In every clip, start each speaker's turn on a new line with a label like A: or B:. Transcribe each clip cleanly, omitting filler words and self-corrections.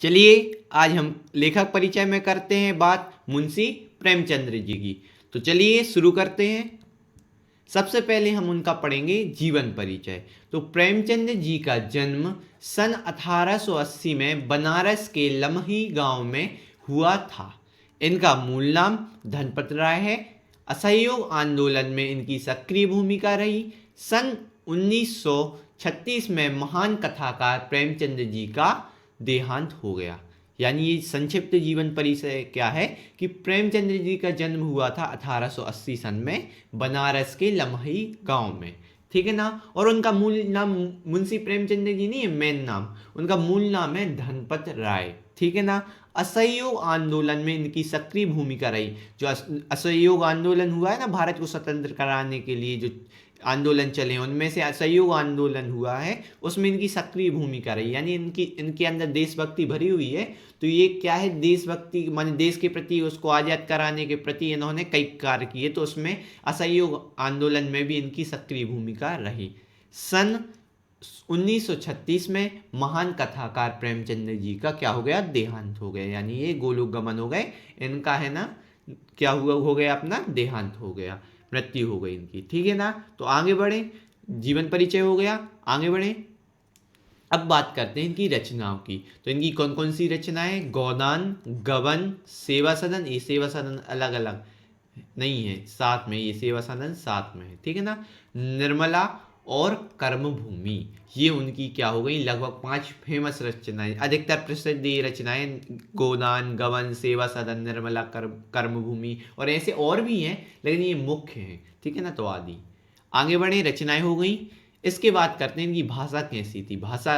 A: चलिए आज हम लेखक परिचय में करते हैं बात मुंशी प्रेमचंद्र जी की। तो चलिए शुरू करते हैं। सबसे पहले हम उनका पढ़ेंगे जीवन परिचय। तो प्रेमचंद जी का जन्म सन 1880 में बनारस के लमही गांव में हुआ था। इनका मूल नाम धनपत राय है। असहयोग आंदोलन में इनकी सक्रिय भूमिका रही। सन 1936 में महान कथाकार प्रेमचंद जी का देहांत हो गया। यानी ये संक्षिप्त जीवन परिचय क्या है कि प्रेमचंद्र जी का जन्म हुआ था 1880 सन में बनारस के लमही गांव में, ठीक है ना। और उनका मूल नाम मुंशी प्रेमचंद्र जी नहीं है मेन नाम, उनका मूल नाम है धनपत राय, ठीक है ना। असहयोग आंदोलन में इनकी सक्रिय भूमिका रही। जो असहयोग आंदोलन हुआ है ना, भारत को स्वतंत्र कराने के लिए जो आंदोलन चले उनमें से असहयोग आंदोलन हुआ है, उसमें इनकी सक्रिय भूमिका रही। यानी इनके अंदर देशभक्ति भरी हुई है। तो ये क्या है, देशभक्ति माने देश के प्रति, उसको आज़ाद कराने के प्रति इन्होंने कई कार्य किए। तो उसमें असहयोग आंदोलन में भी इनकी सक्रिय भूमिका रही। सन 1936 में महान कथाकार प्रेमचंद जी का क्या हो गया, देहांत हो गया। यानी ये गोलोक गमन हो गए, इनका है ना क्या हुआ, हो गया अपना देहांत हो गया, मृत्यु हो गई इनकी, ठीक है ना। तो आगे बढ़े, जीवन परिचय हो गया, आगे बढ़े। अब बात करते हैं इनकी रचनाओं की। तो इनकी कौन कौन सी रचनाएं, गोदान, गबन, सेवा सदन। ये सेवा सदन अलग अलग नहीं है, साथ में, ये सेवा सदन साथ में है, ठीक है ना। निर्मला और कर्मभूमि, ये उनकी क्या हो गई, लगभग 5 फेमस रचनाएं। अधिकतर प्रसिद्ध ये रचनाएं गोदान, गबन, सेवा सदन, निर्मला, कर्मभूमि, और ऐसे और भी हैं लेकिन ये मुख्य हैं, ठीक है ना। तो आदि आगे बढ़े, रचनाएं हो गई। इसके बाद करते हैं इनकी भाषा कैसी थी। भाषा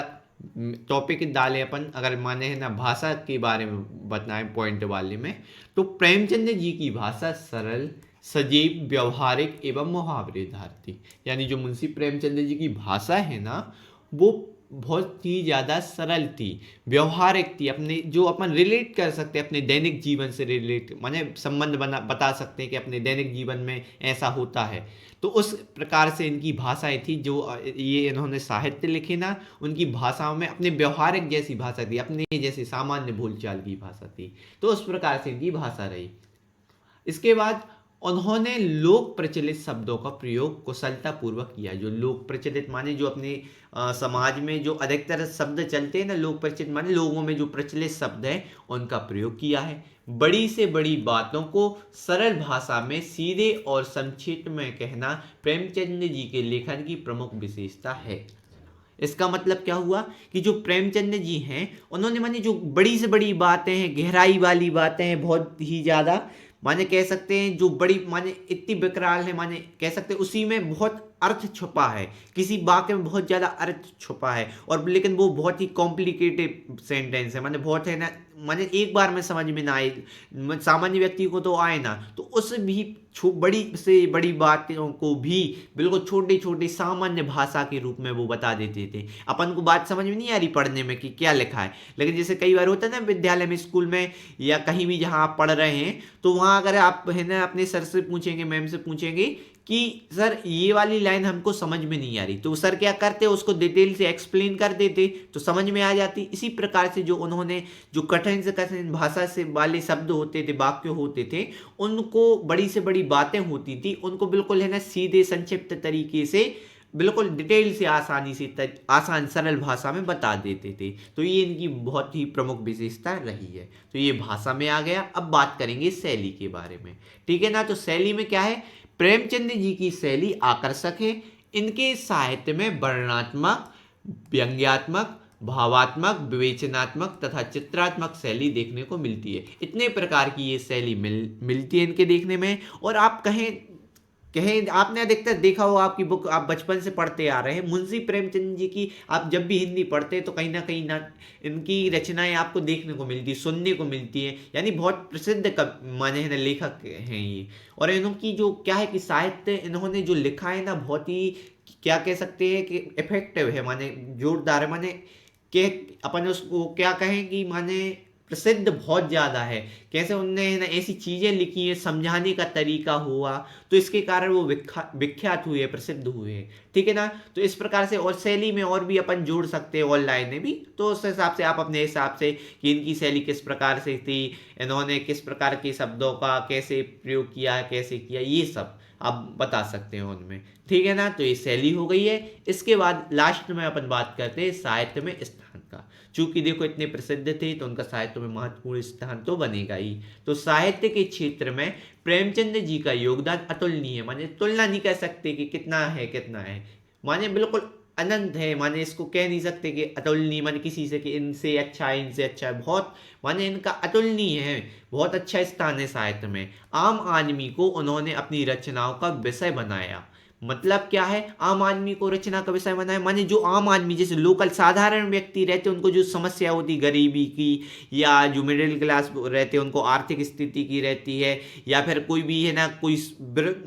A: टॉपिक डाले अपन, अगर माने है ना भाषा के बारे में बताएं पॉइंट वाले में, तो प्रेमचंद जी की भाषा सरल, सजीव, व्यवहारिक एवं मुहावरेदार थी। यानी जो मुंशी प्रेमचंद जी की भाषा है ना, वो बहुत ही ज़्यादा सरल थी, व्यवहारिक थी, अपने जो अपन रिलेट कर सकते हैं अपने दैनिक जीवन से, रिलेट माने संबंध बता सकते हैं कि अपने दैनिक जीवन में ऐसा होता है। तो उस प्रकार से इनकी भाषाएं थी। जो ये इन्होंने साहित्य लिखे ना, उनकी भाषाओं में अपने व्यवहारिक जैसी भाषा थी, अपने जैसे सामान्य बोलचाल की भाषा थी। तो उस प्रकार से इनकी भाषा रही। इसके बाद उन्होंने लोक प्रचलित शब्दों का प्रयोग कुशलता पूर्वक किया। जो लोक प्रचलित माने जो अपने समाज में जो अधिकतर शब्द चलते हैं ना, लोक प्रचलित माने लोगों में जो प्रचलित शब्द है उनका प्रयोग किया है। बड़ी से बड़ी बातों को सरल भाषा में सीधे और संक्षिप्त में कहना प्रेमचंद जी के लेखन की प्रमुख विशेषता है। इसका मतलब क्या हुआ कि जो प्रेमचंद जी हैं उन्होंने माने जो बड़ी से बड़ी बातें हैं, गहराई वाली बातें हैं, बहुत ही ज़्यादा माने कह सकते हैं, जो बड़ी माने इतनी विकराल है, माने कह सकते हैं उसी में बहुत अर्थ छुपा है, किसी वाक्य में बहुत ज़्यादा अर्थ छुपा है। और लेकिन वो बहुत ही कॉम्प्लिकेटेड सेंटेंस है, माने बहुत है ना, माने एक बार में समझ में ना आए, सामान्य व्यक्ति को तो आए ना। तो उस भी बड़ी से बड़ी बातों को भी बिल्कुल छोटी छोटी सामान्य भाषा के रूप में वो बता देते थे। अपन को बात समझ में नहीं आ रही पढ़ने में कि क्या लिखा है, लेकिन जैसे कई बार होता है ना विद्यालय में, स्कूल में, या कहीं भी जहाँ आप पढ़ रहे हैं, तो वहाँ अगर आप है ना अपने सर से पूछेंगे, मैम से पूछेंगे कि सर ये वाली लाइन हमको समझ में नहीं आ रही, तो सर क्या करते, उसको डिटेल से एक्सप्लेन कर देते, तो समझ में आ जाती। इसी प्रकार से जो उन्होंने जो कठिन से कठिन भाषा से वाले शब्द होते थे, वाक्य होते थे, उनको बड़ी से बड़ी बातें होती थी, उनको बिल्कुल है ना सीधे संक्षिप्त तरीके से, बिल्कुल डिटेल से, आसानी से, आसान सरल भाषा में बता देते थे। तो ये इनकी बहुत ही प्रमुख विशेषता रही है। तो ये भाषा में आ गया। अब बात करेंगे शैली के बारे में, ठीक है ना। तो शैली में क्या है, प्रेमचंद जी की शैली आकर्षक है। इनके साहित्य में वर्णनात्मक, व्यंग्यात्मक, भावात्मक, विवेचनात्मक तथा चित्रात्मक शैली देखने को मिलती है। इतने प्रकार की ये शैली मिलती है इनके देखने में। और आप कहें आपने अधिकतर देखा हो, आपकी बुक आप बचपन से पढ़ते आ रहे हैं, मुंशी प्रेमचंद जी की आप जब भी हिंदी पढ़ते हैं तो कहीं ना इनकी रचनाएं आपको देखने को मिलती, सुनने को मिलती है। यानी बहुत प्रसिद्ध माने है ना लेखक हैं ये। और इनकी जो क्या है कि साहित्य इन्होंने जो लिखा है ना, बहुत ही क्या कह सकते हैं कि इफेक्टिव है, माने जोरदार है, माने कि अपन उसको क्या कहें कि माने प्रसिद्ध बहुत ज़्यादा है। कैसे उनने है ना ऐसी चीज़ें लिखी हैं, समझाने का तरीका हुआ, तो इसके कारण वो विख्यात हुए, प्रसिद्ध हुए हैं। ठीक है ना। तो इस प्रकार से और शैली में और भी अपन जोड़ सकते हैं ऑनलाइन में भी, तो उस हिसाब से आप अपने हिसाब से कि इनकी शैली किस प्रकार से थी, इन्होंने किस प्रकार के शब्दों का कैसे प्रयोग किया, कैसे किया, ये सब आप बता सकते हैं उनमें। ठीक है ना। तो ये शैली हो गई है। इसके बाद लास्ट में अपन बात करते हैं साहित्य में स्थान का। चूंकि देखो इतने प्रसिद्ध थे तो उनका साहित्य में महत्वपूर्ण स्थान तो बनेगा ही। तो साहित्य के क्षेत्र में प्रेमचंद जी का योगदान अतुलनीय है, माने तुलना नहीं कर सकते कि कितना है कितना है, माने बिल्कुल अनंत है। माने इसको कह नहीं सकते कि अतुलनीय, माने किसी से कि इनसे अच्छा है, इनसे अच्छा है, बहुत माने इनका अतुलनीय है, बहुत अच्छा स्थान है साहित्य में। आम आदमी को उन्होंने अपनी रचनाओं का विषय बनाया। मतलब क्या है, आम आदमी को रचना का विषय बनाया, माने जो आम आदमी जैसे लोकल साधारण व्यक्ति रहते हैं, उनको जो समस्या होती गरीबी की, या जो मिडिल क्लास रहते हैं उनको आर्थिक स्थिति की रहती है, या फिर कोई भी है ना कोई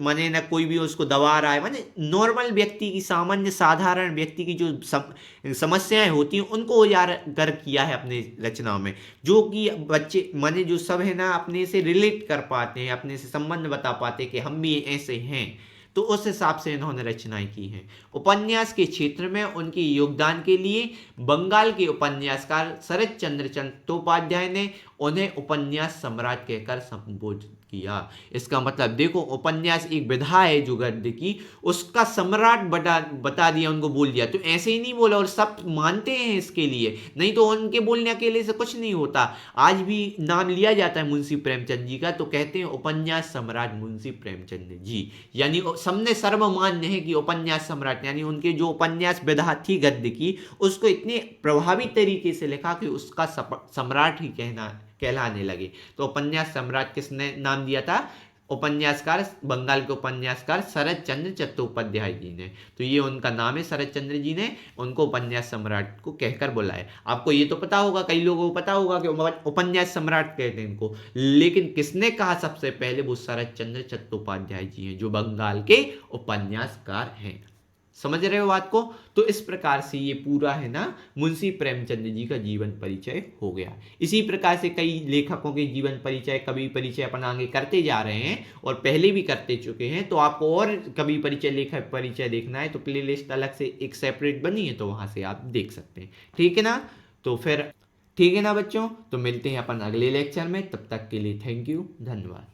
A: माने ना कोई भी उसको दबा रहा है, माने नॉर्मल व्यक्ति की, सामान्य साधारण व्यक्ति की जो समस्याएं होती हैं उनको उजागर किया है अपने रचनाओं में। जो कि बच्चे माने जो सब है ना अपने से रिलेट कर पाते हैं, अपने से संबंध बता पाते हैं कि हम भी ऐसे हैं, तो उस हिसाब से इन्होंने रचनाएं की हैं। उपन्यास के क्षेत्र में उनके योगदान के लिए बंगाल के उपन्यासकार शरत चंद्र चट्टोपाध्याय ने उन्हें उपन्यास सम्राट कहकर संबोधित किया। इसका मतलब देखो, उपन्यास एक विधा है जो गद्य की, उसका सम्राट बता दिया, उनको बोल दिया। तो ऐसे ही नहीं बोला, और सब मानते हैं इसके लिए, नहीं तो उनके बोलने अकेले से कुछ नहीं होता। आज भी नाम लिया जाता है मुंशी प्रेमचंद जी का, तो कहते हैं उपन्यास सम्राट मुंशी प्रेमचंद जी, यानी सबने सर्वमान्य है कि उपन्यास सम्राट, यानी उनके जो उपन्यास विधा थी गद्य की, उसको इतने प्रभावी तरीके से लिखा कि उसका सम्राट ही कहलाने लगे। तो उपन्यास सम्राट किसने नाम दिया था? उपन्यासकार, बंगाल के उपन्यासकार शरत चंद्र चट्टोपाध्याय जी ने। तो ये उनका नाम है, शरत चंद्र जी ने उनको उपन्यास सम्राट को कहकर बुलाया। आपको ये तो पता होगा, कई लोगों को पता होगा कि उपन्यास सम्राट कहते हैं इनको, लेकिन किसने कहा सबसे पहले? वो शरत चंद्र चट्टोपाध्याय जी हैं, जो बंगाल के उपन्यासकार हैं। समझ रहे हो बात को? तो इस प्रकार से ये पूरा है ना मुंशी प्रेमचंद जी का जीवन परिचय हो गया। इसी प्रकार से कई लेखकों के जीवन परिचय, कवि परिचय अपन आगे करते जा रहे हैं, और पहले भी करते चुके हैं। तो आपको और कवि परिचय, लेखक परिचय देखना है तो प्लेलिस्ट अलग से एक सेपरेट बनी है, तो वहां से आप देख सकते हैं। ठीक है ना। तो फिर ठीक है ना बच्चों, तो मिलते हैं अपन अगले लेक्चर में। तब तक के लिए थैंक यू, धन्यवाद।